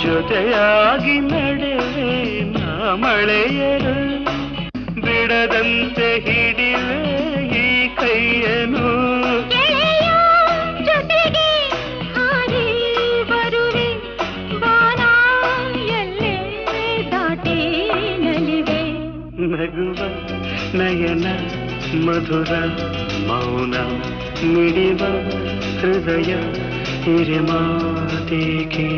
ಜೊತೆಯಾಗಿ ನಡೆವೆ ನಾ ಮಳೆಯರು ಬಿಡದಂತೆ ಹಿಡಿವೆ ಈ ಕೈಯನು ಜೊತೆಗೆ ಹಾರಿ ಬರುವೆ ಬಾನ ಎಲ್ಲೇ ದಾಟಿ ನಲಿವೆ ನಗುವ ನಯನ ಮಧುರ ಮೌನ ಮಿಡಿವ ಹೃದಯ ಹಿರಿಮಾತೇಕೆ